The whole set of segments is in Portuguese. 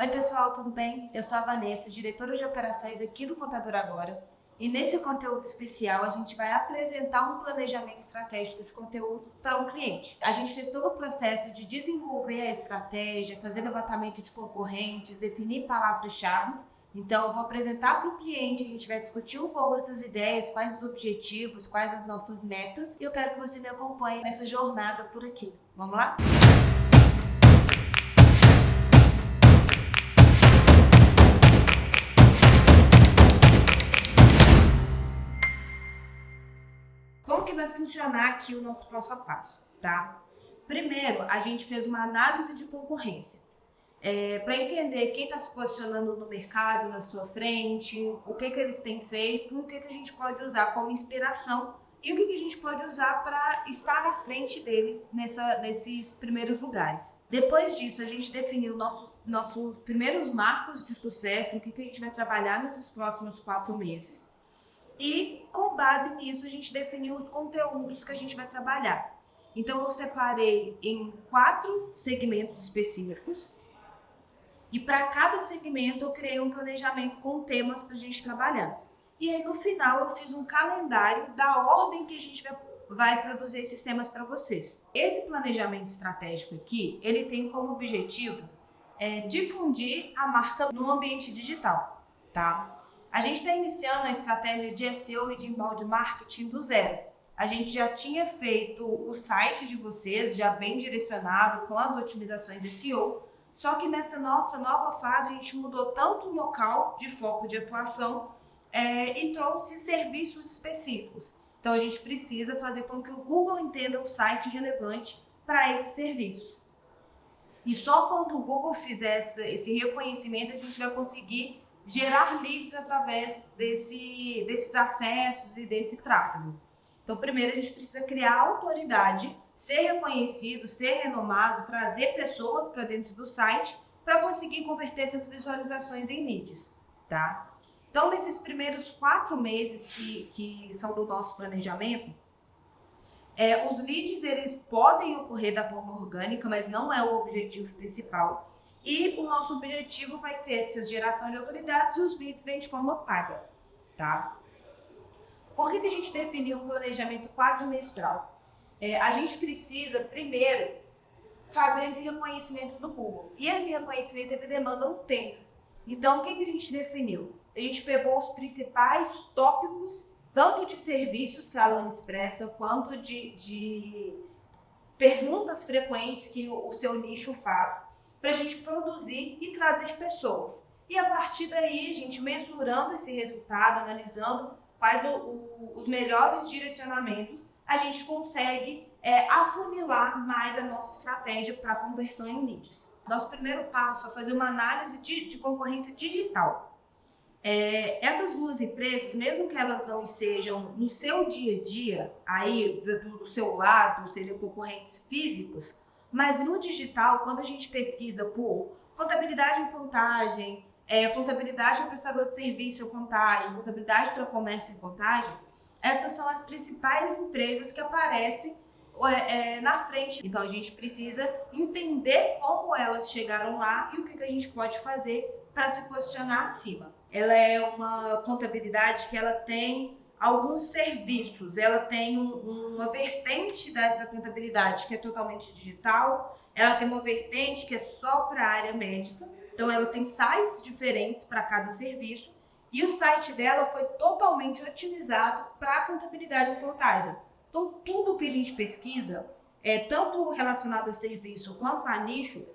Oi pessoal, tudo bem? Eu sou a Vanessa, diretora de operações aqui do Contador Agora. E nesse conteúdo especial a gente vai apresentar um planejamento estratégico de conteúdo para um cliente. A gente fez todo o processo de desenvolver a estratégia, fazer levantamento de concorrentes, definir palavras-chave. Então eu vou apresentar para o cliente, a gente vai discutir um pouco essas ideias, quais os objetivos, quais as nossas metas. E eu quero que você me acompanhe nessa jornada por aqui. Vamos lá? Como que vai funcionar aqui o nosso passo a passo, tá? Primeiro, a gente fez uma análise de concorrência, para entender quem está se posicionando no mercado, na sua frente, o que eles têm feito, o que a gente pode usar como inspiração e o que a gente pode usar para estar à frente deles nesses primeiros lugares. Depois disso, a gente definiu nossos primeiros marcos de sucesso, o que a gente vai trabalhar nesses próximos 4 meses. E, com base nisso, a gente definiu os conteúdos que a gente vai trabalhar. Então, eu separei em 4 segmentos específicos. E para cada segmento, eu criei um planejamento com temas para a gente trabalhar. E aí, no final, eu fiz um calendário da ordem que a gente vai produzir esses temas para vocês. Esse planejamento estratégico aqui, ele tem como objetivo difundir a marca no ambiente digital, tá? A gente está iniciando a estratégia de SEO e de inbound marketing do zero. A gente já tinha feito o site de vocês, já bem direcionado com as otimizações SEO, só que nessa nossa nova fase a gente mudou tanto o local de foco de atuação e trouxe serviços específicos. Então a gente precisa fazer com que o Google entenda o site relevante para esses serviços. E só quando o Google fizer esse reconhecimento a gente vai conseguir gerar leads através desses acessos e desse tráfego. Então, primeiro a gente precisa criar autoridade, ser reconhecido, ser renomado, trazer pessoas para dentro do site para conseguir converter essas visualizações em leads, tá? Então, nesses primeiros 4 meses que são do nosso planejamento, os leads eles podem ocorrer da forma orgânica, mas não é o objetivo principal. E o nosso objetivo vai ser essa geração de autoridades e os leads vêm de forma paga, tá? Por que a gente definiu um planejamento quadrimestral? A gente precisa, primeiro, fazer esse reconhecimento do Google. E esse reconhecimento ele demanda um tempo. Então, o que a gente definiu? A gente pegou os principais tópicos, tanto de serviços que a Alanis presta, quanto de perguntas frequentes que o seu nicho faz, para a gente produzir e trazer pessoas. E a partir daí, a gente mensurando esse resultado, analisando quais os melhores direcionamentos, a gente consegue afunilar mais a nossa estratégia para conversão em leads. Nosso primeiro passo é fazer uma análise de concorrência digital. Essas 2 empresas, mesmo que elas não sejam no seu dia a dia, aí do seu lado, seriam concorrentes físicos, mas no digital, quando a gente pesquisa por contabilidade em contagem, contabilidade para prestador de serviço em contagem, contabilidade para comércio em contagem, essas são as principais empresas que aparecem na frente. Então a gente precisa entender como elas chegaram lá e o que a gente pode fazer para se posicionar acima. Ela é uma contabilidade que ela tem alguns serviços, ela tem uma vertente dessa contabilidade que é totalmente digital, ela tem uma vertente que é só para a área médica, então ela tem sites diferentes para cada serviço e o site dela foi totalmente otimizado para a contabilidade em contagem. Então tudo que a gente pesquisa, tanto relacionado a serviço quanto a nicho,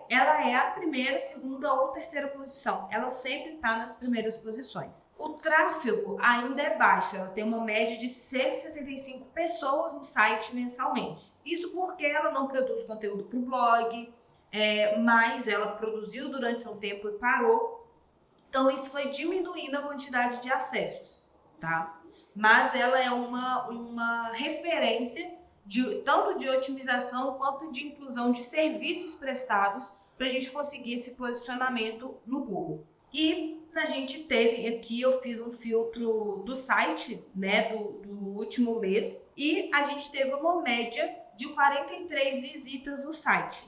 ela é a primeira, segunda ou terceira posição. Ela sempre está nas primeiras posições. O tráfego ainda é baixo. Ela tem uma média de 165 pessoas no site mensalmente. Isso porque ela não produz conteúdo para o blog, mas ela produziu durante um tempo e parou. Então, isso foi diminuindo a quantidade de acessos, tá? Mas ela é uma referência tanto de otimização quanto de inclusão de serviços prestados para a gente conseguir esse posicionamento no Google. E a gente teve aqui, eu fiz um filtro do site, né, do último mês, e a gente teve uma média de 43 visitas no site.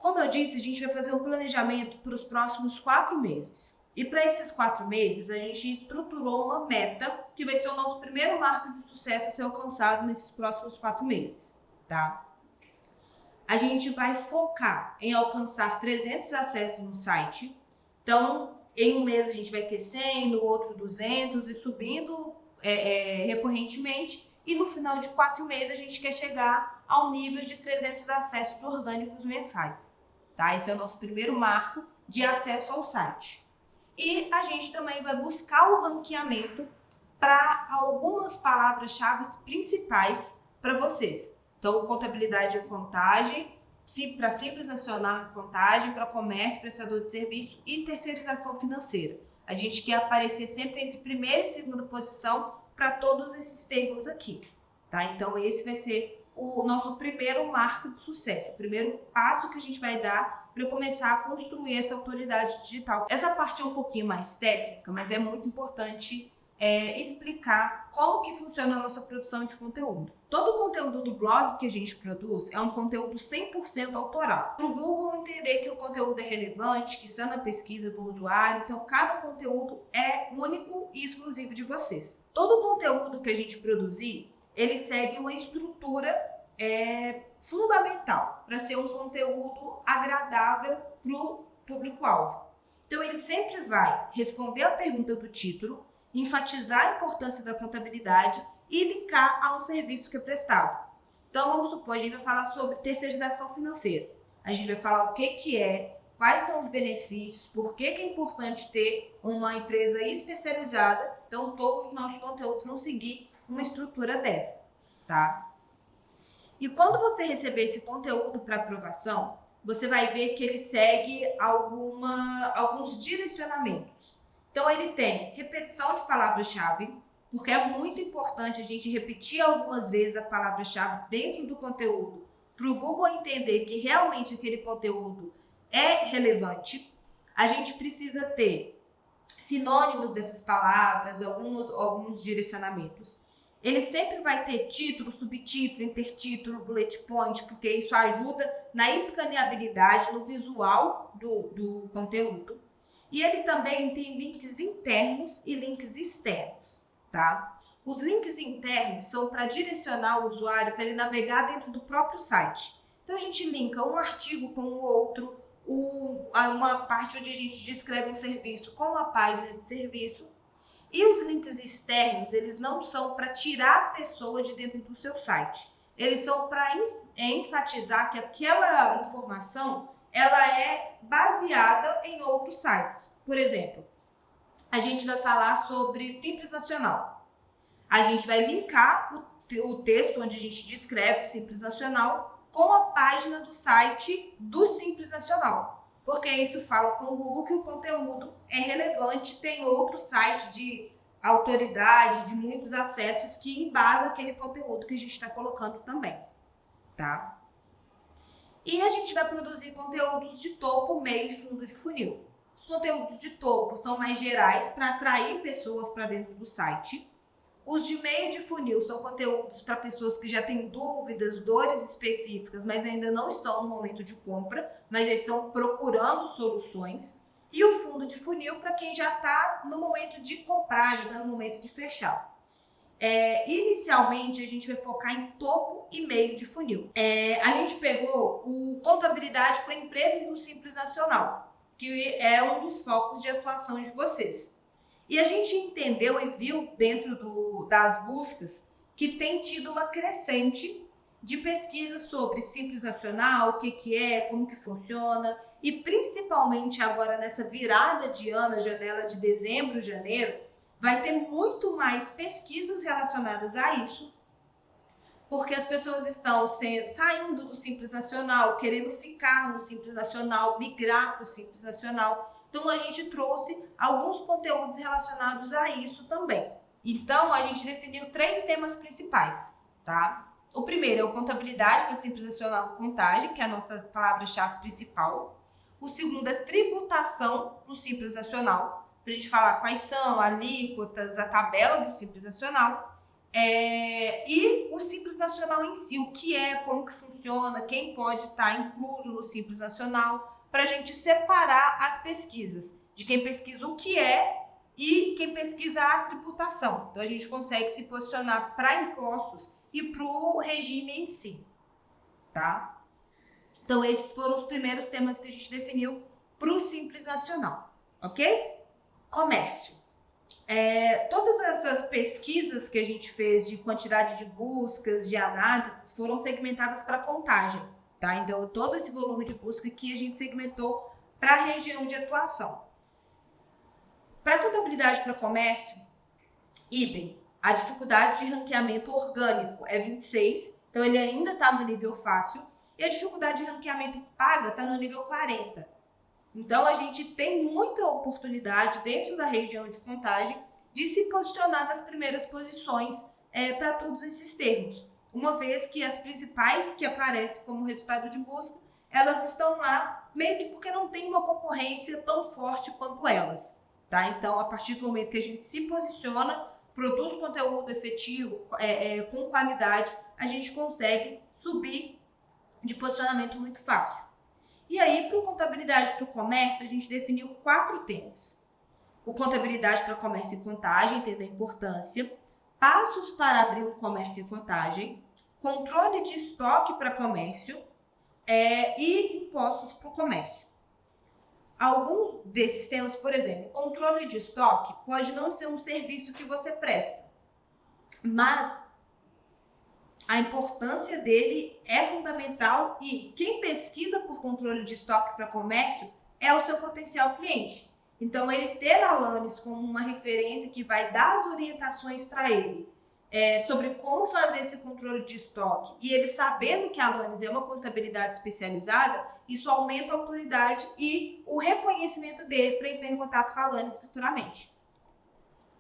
Como eu disse, a gente vai fazer um planejamento para os próximos 4 meses. E para esses 4 meses, a gente estruturou uma meta que vai ser o nosso primeiro marco de sucesso a ser alcançado nesses próximos 4 meses, tá? A gente vai focar em alcançar 300 acessos no site. Então, em um mês a gente vai ter 100, no outro 200 e subindo recorrentemente. E no final de 4 meses a gente quer chegar ao nível de 300 acessos orgânicos mensais, tá? Esse é o nosso primeiro marco de acesso ao site. E a gente também vai buscar o ranqueamento para algumas palavras-chave principais para vocês. Então, contabilidade e contagem, para Simples Nacional e contagem, para comércio, prestador de serviço e terceirização financeira. A gente quer aparecer sempre entre primeira e segunda posição para todos esses termos aqui, tá? Então, esse vai ser o nosso primeiro marco de sucesso, o primeiro passo que a gente vai dar para começar a construir essa autoridade digital. Essa parte é um pouquinho mais técnica, mas é muito importante explicar como que funciona a nossa produção de conteúdo. Todo o conteúdo do blog que a gente produz é um conteúdo 100% autoral. Para o Google entender que o conteúdo é relevante, que está na pesquisa do usuário, então cada conteúdo é único e exclusivo de vocês. Todo o conteúdo que a gente produzir, ele segue uma estrutura fundamental para ser um conteúdo agradável para o público-alvo. Então ele sempre vai responder a pergunta do título, enfatizar a importância da contabilidade e linkar a um serviço que é prestado. Então, vamos supor, a gente vai falar sobre terceirização financeira. A gente vai falar o que é, quais são os benefícios, por que é importante ter uma empresa especializada. Então, todos os nossos conteúdos vão seguir uma estrutura dessa, tá? E quando você receber esse conteúdo para aprovação, você vai ver que ele segue alguns direcionamentos. Então, ele tem repetição de palavra-chave, porque é muito importante a gente repetir algumas vezes a palavra-chave dentro do conteúdo, para o Google entender que realmente aquele conteúdo é relevante. A gente precisa ter sinônimos dessas palavras, alguns direcionamentos. Ele sempre vai ter título, subtítulo, intertítulo, bullet point, porque isso ajuda na escaneabilidade, no visual do conteúdo. E ele também tem links internos e links externos, tá? Os links internos são para direcionar o usuário para ele navegar dentro do próprio site. Então, a gente linka um artigo com o outro, uma parte onde a gente descreve um serviço com uma página de serviço. E os links externos, eles não são para tirar a pessoa de dentro do seu site. Eles são para enfatizar que aquela informação ela é baseada em outros sites. Por exemplo, a gente vai falar sobre Simples Nacional. A gente vai linkar o texto onde a gente descreve o Simples Nacional com a página do site do Simples Nacional. Porque isso fala com o Google que o conteúdo é relevante, tem outro site de autoridade, de muitos acessos que embasa aquele conteúdo que a gente está colocando também, tá? E a gente vai produzir conteúdos de topo, meio e fundo de funil. Os conteúdos de topo são mais gerais para atrair pessoas para dentro do site. Os de meio de funil são conteúdos para pessoas que já têm dúvidas, dores específicas, mas ainda não estão no momento de compra, mas já estão procurando soluções. E o fundo de funil para quem já está no momento de comprar, já está no momento de fechar. Inicialmente, a gente vai focar em topo e meio de funil. A gente pegou o contabilidade para empresas no Simples Nacional, que é um dos focos de atuação de vocês. E a gente entendeu e viu dentro das buscas que tem tido uma crescente de pesquisa sobre Simples Nacional, o que é, como que funciona, e principalmente agora nessa virada de ano, janela de dezembro, janeiro, vai ter muito mais pesquisas relacionadas a isso, porque as pessoas estão saindo do Simples Nacional, querendo ficar no Simples Nacional, migrar para o Simples Nacional. Então, a gente trouxe alguns conteúdos relacionados a isso também. Então, a gente definiu 3 temas principais, tá? O primeiro é o contabilidade para Simples Nacional e contagem, que é a nossa palavra-chave principal. O segundo é tributação no Simples Nacional, para a gente falar quais são alíquotas, a tabela do Simples Nacional. E o Simples Nacional em si, o que é, como que funciona, quem pode estar incluso no Simples Nacional, para a gente separar as pesquisas de quem pesquisa o que é e quem pesquisa a tributação. Então, a gente consegue se posicionar para impostos e para o regime em si, tá? Então, esses foram os primeiros temas que a gente definiu para o Simples Nacional, ok? Comércio. Todas essas pesquisas que a gente fez de quantidade de buscas, de análises, foram segmentadas para contagem, tá? Então, todo esse volume de busca aqui a gente segmentou para a região de atuação. Para contabilidade para comércio, idem. A dificuldade de ranqueamento orgânico é 26, então ele ainda está no nível fácil, e a dificuldade de ranqueamento paga está no nível 40. Então, a gente tem muita oportunidade dentro da região de contagem de se posicionar nas primeiras posições para todos esses termos. Uma vez que as principais que aparecem como resultado de busca, elas estão lá meio que porque não tem uma concorrência tão forte quanto elas. Tá? Então, a partir do momento que a gente se posiciona, produz conteúdo efetivo, com qualidade, a gente consegue subir de posicionamento muito fácil. E aí, para o contabilidade para o comércio, a gente definiu 4 temas. O contabilidade para comércio e contagem, entenda a importância. Passos para abrir um comércio e contagem. Controle de estoque para comércio. E impostos para o comércio. Alguns desses temas, por exemplo, controle de estoque pode não ser um serviço que você presta, mas a importância dele é fundamental e quem pesquisa por controle de estoque para comércio é o seu potencial cliente. Então, ele ter a Alanis como uma referência que vai dar as orientações para ele sobre como fazer esse controle de estoque e ele sabendo que a Alanis é uma contabilidade especializada, isso aumenta a autoridade e o reconhecimento dele para entrar em contato com a Alanis futuramente.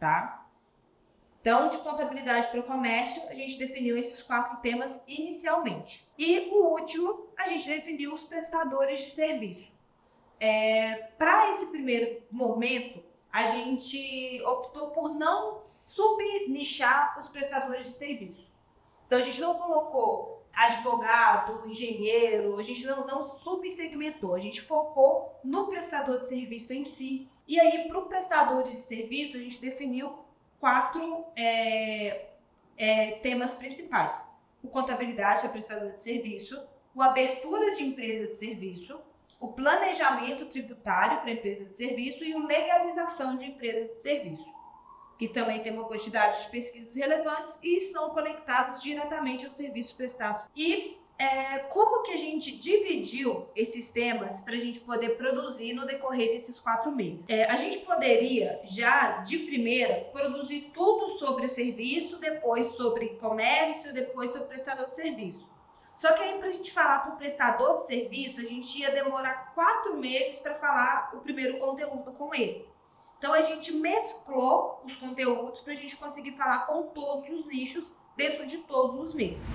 Tá? Então, de contabilidade para o comércio, a gente definiu esses 4 temas inicialmente. E o último, a gente definiu os prestadores de serviço. Para esse primeiro momento, a gente optou por não subnichar os prestadores de serviço. Então, a gente não colocou advogado, engenheiro, a gente não subsegmentou, a gente focou no prestador de serviço em si. E aí, para o prestador de serviço, a gente definiu 4 temas principais. O contabilidade, a prestador de serviço, a abertura de empresa de serviço, o planejamento tributário para empresa de serviço e a legalização de empresa de serviço, que também tem uma quantidade de pesquisas relevantes e estão conectados diretamente aos serviços prestados. E como que a gente dividiu esses temas para a gente poder produzir no decorrer desses 4 meses? A gente poderia, já de primeira, produzir tudo sobre o serviço, depois sobre comércio, depois sobre prestador de serviço. Só que aí, para a gente falar para o prestador de serviço, a gente ia demorar 4 meses para falar o primeiro conteúdo com ele. Então, a gente mesclou os conteúdos para a gente conseguir falar com todos os nichos dentro de todos os meses.